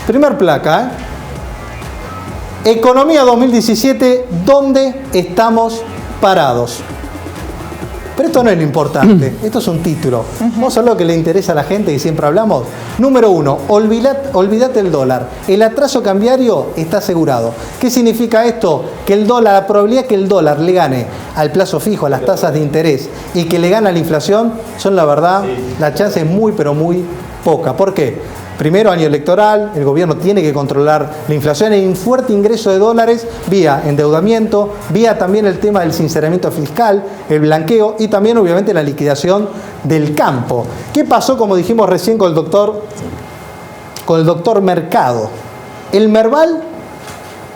Primer placa, Economía 2017, ¿dónde estamos parados? Pero esto no es lo importante, esto es un título. Vamos a ver lo que le interesa a la gente y siempre hablamos. Número 1, olvídate el dólar. El atraso cambiario está asegurado. ¿Qué significa esto? Que el dólar, la probabilidad que el dólar le gane al plazo fijo, a las tasas de interés y que le gane a la inflación, son la verdad, la chance es muy pero muy poca. ¿Por qué? Primero, año electoral, el gobierno tiene que controlar la inflación. Hay un fuerte ingreso de dólares vía endeudamiento, vía también el tema del sinceramiento fiscal, el blanqueo y también obviamente la liquidación del campo. ¿Qué pasó, como dijimos recién, con el doctor Mercado? El Merval,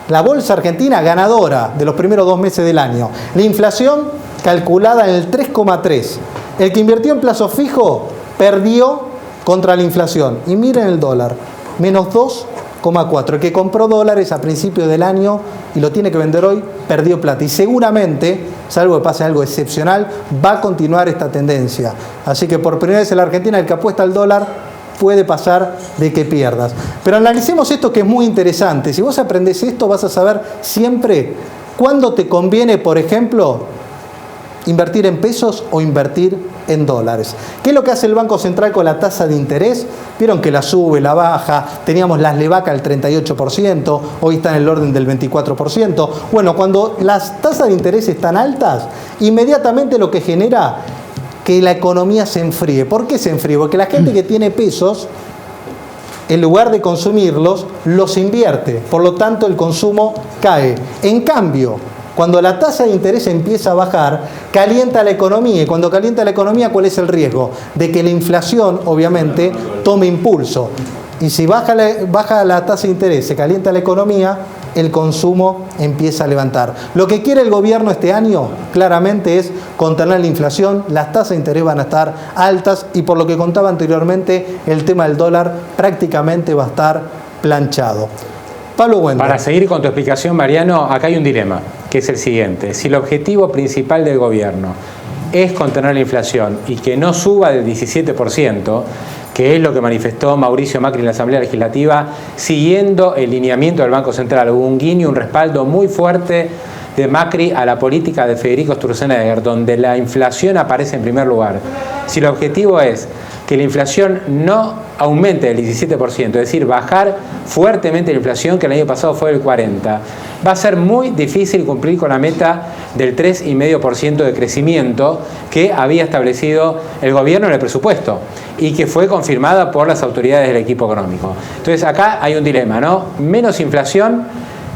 la bolsa argentina ganadora de los primeros 2 meses del año. La inflación calculada en el 3,3. El que invirtió en plazo fijo perdió contra la inflación. Y miren el dólar, menos 2,4. El que compró dólares a principio del año y lo tiene que vender hoy, perdió plata. Y seguramente, salvo que pase algo excepcional, va a continuar esta tendencia. Así que por primera vez en la Argentina, el que apuesta al dólar puede pasar de que pierdas. Pero analicemos esto que es muy interesante. Si vos aprendés esto, vas a saber siempre cuándo te conviene, por ejemplo, invertir en pesos o invertir en dólares. ¿Qué es lo que hace el Banco Central con la tasa de interés? Vieron que la sube, la baja, teníamos las Levaca al 38%, hoy está en el orden del 24%. Bueno, cuando las tasas de interés están altas, inmediatamente lo que genera que la economía se enfríe. ¿Por qué se enfríe? Porque la gente que tiene pesos, en lugar de consumirlos, los invierte. Por lo tanto, el consumo cae. En cambio, cuando la tasa de interés empieza a bajar, calienta la economía. Y cuando calienta la economía, ¿cuál es el riesgo? De que la inflación, obviamente, tome impulso. Y si baja la tasa de interés, se calienta la economía, el consumo empieza a levantar. Lo que quiere el gobierno este año, claramente, es contener la inflación. Las tasas de interés van a estar altas y, por lo que contaba anteriormente, el tema del dólar prácticamente va a estar planchado. Pablo Wendel. Para seguir con tu explicación, Mariano, acá hay un dilema, que es el siguiente. Si el objetivo principal del gobierno es contener la inflación y que no suba del 17%, que es lo que manifestó Mauricio Macri en la Asamblea Legislativa, siguiendo el lineamiento del Banco Central, hubo un guiño, un respaldo muy fuerte de Macri a la política de Federico Sturzenegger, donde la inflación aparece en primer lugar. Si el objetivo es que la inflación no aumente del 17%, es decir, bajar fuertemente la inflación, que el año pasado fue del 40%, va a ser muy difícil cumplir con la meta del 3,5% de crecimiento que había establecido el gobierno en el presupuesto y que fue confirmada por las autoridades del equipo económico. Entonces acá hay un dilema, ¿no? Menos inflación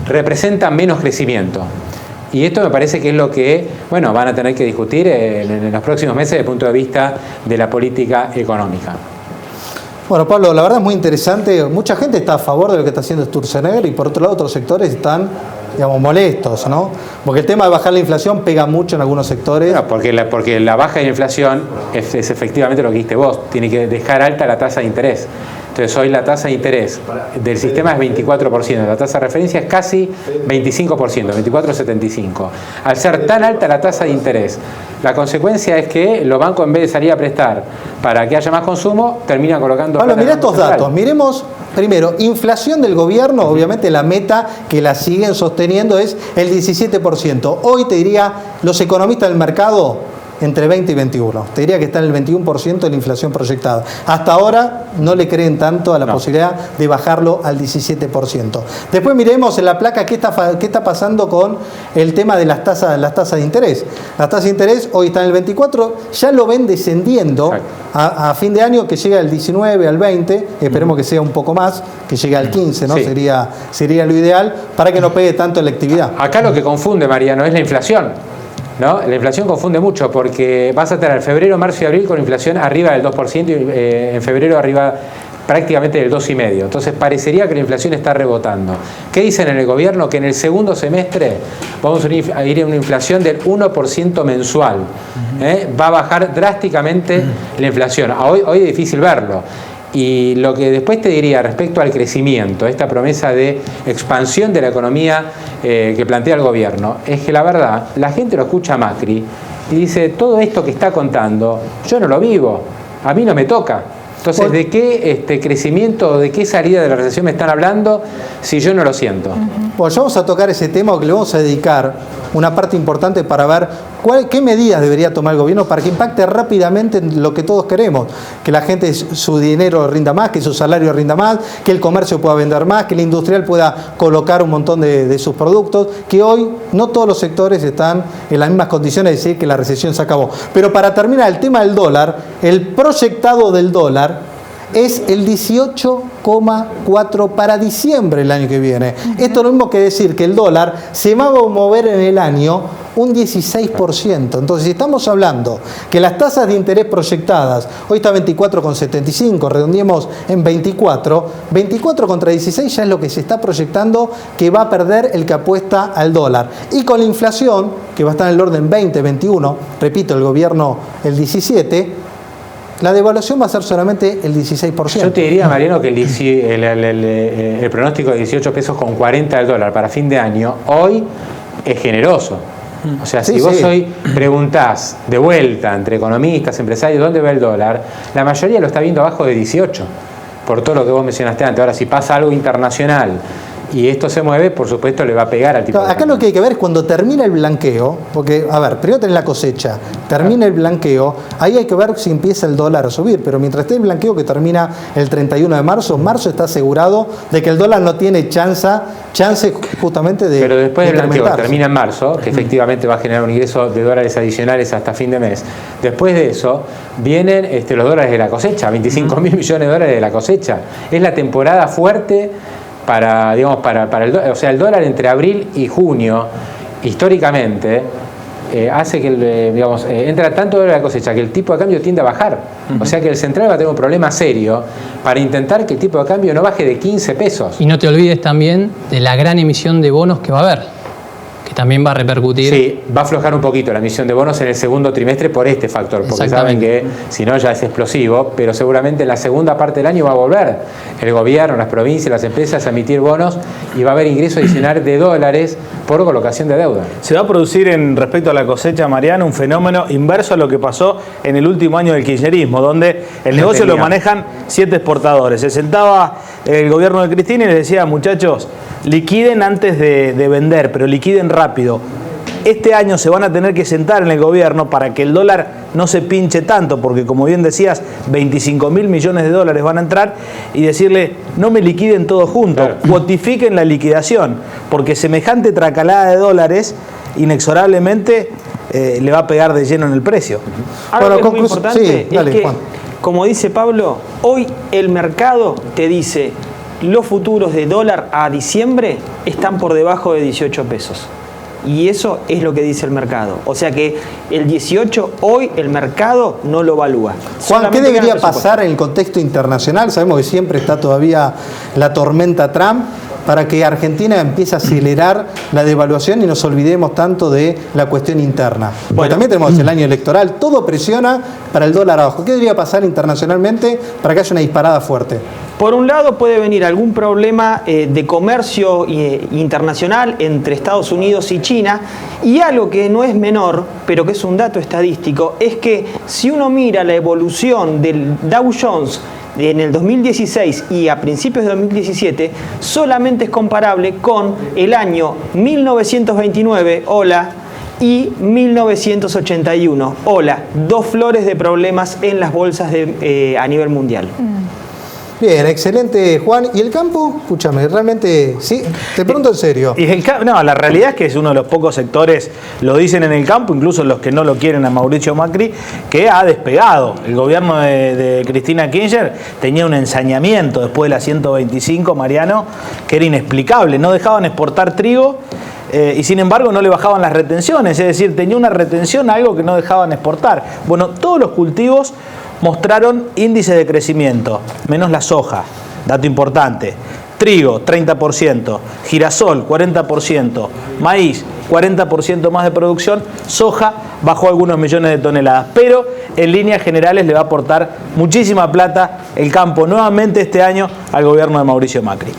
representa menos crecimiento. Y esto me parece que es lo que, bueno, van a tener que discutir en los próximos meses desde el punto de vista de la política económica. Bueno, Pablo, la verdad es muy interesante. Mucha gente está a favor de lo que está haciendo Sturzenegger y por otro lado otros sectores están, digamos, molestos, ¿no? Porque el tema de bajar la inflación pega mucho en algunos sectores. No, porque la baja de la inflación es efectivamente lo que dijiste vos, tiene que dejar alta la tasa de interés. Entonces hoy la tasa de interés del sistema es 24%, la tasa de referencia es casi 25%, 24,75%. Al ser tan alta la tasa de interés, la consecuencia es que los bancos, en vez de salir a prestar para que haya más consumo, terminan colocando... Pablo, mirá estos datos. Miremos primero, inflación del gobierno, obviamente la meta que la siguen sosteniendo es el 17%. Hoy te diría, los economistas del mercado, entre 20 y 21. Te diría que está en el 21% de la inflación proyectada. Hasta ahora no le creen tanto a la posibilidad de bajarlo al 17%. Después miremos en la placa qué está pasando con el tema de las tasas de interés. Las tasas de interés hoy están en el 24%, ya lo ven descendiendo a fin de año, que llega al 19, al 20, esperemos que sea un poco más, que llegue al 15, ¿no? Sí. Sería lo ideal para que no pegue tanto en la actividad. Acá lo que confunde, Mariano, es la inflación, ¿no? La inflación confunde mucho porque vas a tener febrero, marzo y abril con inflación arriba del 2% y en febrero arriba prácticamente del 2,5%. Entonces parecería que la inflación está rebotando. ¿Qué dicen en el gobierno? Que en el segundo semestre vamos a ir a una inflación del 1% mensual. Va a bajar drásticamente la inflación. Hoy es difícil verlo. Y lo que después te diría respecto al crecimiento, esta promesa de expansión de la economía que plantea el gobierno, es que la verdad, la gente lo escucha a Macri y dice, todo esto que está contando, yo no lo vivo, a mí no me toca. Entonces, ¿de qué crecimiento, de qué salida de la recesión me están hablando si yo no lo siento? Bueno, ya vamos a tocar ese tema, que le vamos a dedicar una parte importante para ver qué medidas debería tomar el gobierno para que impacte rápidamente en lo que todos queremos, que la gente su dinero rinda más, que su salario rinda más, que el comercio pueda vender más, que el industrial pueda colocar un montón de sus productos, que hoy no todos los sectores están en las mismas condiciones de decir que la recesión se acabó. Pero para terminar el tema del dólar, el proyectado del dólar es el 18,4 para diciembre el año que viene. Esto es lo mismo que decir que el dólar se va a mover en el año un 16%. Entonces, si estamos hablando que las tasas de interés proyectadas, hoy está 24,75, redondeemos en 24 contra 16 ya es lo que se está proyectando que va a perder el que apuesta al dólar. Y con la inflación, que va a estar en el orden 20, 21, repito, el gobierno el 17, la devaluación va a ser solamente el 16%. Yo te diría, Mariano, que el pronóstico de 18 pesos con 40 del dólar para fin de año, hoy es generoso. O sea, si vos hoy preguntás de vuelta entre economistas, empresarios, ¿dónde va el dólar? La mayoría lo está viendo abajo de 18, por todo lo que vos mencionaste antes. Ahora, si pasa algo internacional y esto se mueve, por supuesto le va a pegar al tipo de cambio. Acá lo que hay que ver es cuando termina el blanqueo, porque, a ver, primero tenés la cosecha, termina el blanqueo, ahí hay que ver si empieza el dólar a subir, pero mientras esté el blanqueo que termina el 31 de marzo, marzo está asegurado de que el dólar no tiene chance justamente de Pero después del blanqueo, termina en marzo, que efectivamente va a generar un ingreso de dólares adicionales hasta fin de mes. Después de eso, vienen los dólares de la cosecha, 25.000 millones de dólares de la cosecha. Es la temporada fuerte para el dólar. O sea, el dólar entre abril y junio, históricamente, hace que entra tanto dólar de la cosecha que el tipo de cambio tiende a bajar. O sea que el central va a tener un problema serio para intentar que el tipo de cambio no baje de 15 pesos. Y no te olvides también de la gran emisión de bonos que va a haber, que también va a repercutir. Sí, va a aflojar un poquito la emisión de bonos en el segundo trimestre por este factor, porque saben que si no ya es explosivo, pero seguramente en la segunda parte del año va a volver el gobierno, las provincias, las empresas a emitir bonos y va a haber ingreso adicional de dólares por colocación de deuda. Se va a producir respecto a la cosecha, Mariano, un fenómeno inverso a lo que pasó en el último año del kirchnerismo, donde el negocio lo manejan 7 exportadores. Se sentaba el gobierno de Cristina y les decía, muchachos, liquiden antes de vender, pero liquiden rápido. Este año se van a tener que sentar en el gobierno para que el dólar no se pinche tanto, porque como bien decías, 25.000 millones de dólares van a entrar, y decirle, no me liquiden todo junto, cuotifiquen la liquidación, porque semejante tracalada de dólares inexorablemente le va a pegar de lleno en el precio. Algo que es muy importante es que, como dice Pablo, hoy el mercado te dice los futuros de dólar a diciembre están por debajo de 18 pesos. Y eso es lo que dice el mercado. O sea que el 18 hoy el mercado no lo evalúa. Juan, ¿qué debería pasar en el contexto internacional? Sabemos que siempre está todavía la tormenta Trump, para que Argentina empiece a acelerar la devaluación y nos olvidemos tanto de la cuestión interna. Porque también tenemos el año electoral, todo presiona para el dólar abajo. ¿Qué debería pasar internacionalmente para que haya una disparada fuerte? Por un lado puede venir algún problema de comercio internacional entre Estados Unidos y China, y algo que no es menor, pero que es un dato estadístico, es que si uno mira la evolución del Dow Jones en el 2016 y a principios de 2017, solamente es comparable con el año 1929, y 1981, dos flores de problemas en las bolsas a nivel mundial. Bien, excelente, Juan. ¿Y el campo? Escúchame, realmente, sí, te pregunto en serio. No, la realidad es que es uno de los pocos sectores, lo dicen en el campo, incluso los que no lo quieren a Mauricio Macri, que ha despegado. El gobierno de Cristina Kirchner tenía un ensañamiento después de la 125, Mariano, que era inexplicable. No dejaban exportar trigo y sin embargo no le bajaban las retenciones, es decir, tenía una retención a algo que no dejaban exportar. Bueno, todos los cultivos mostraron índices de crecimiento, menos la soja, dato importante. Trigo, 30%, girasol, 40%, maíz, 40% más de producción, soja bajó algunos millones de toneladas, pero en líneas generales le va a aportar muchísima plata el campo nuevamente este año al gobierno de Mauricio Macri.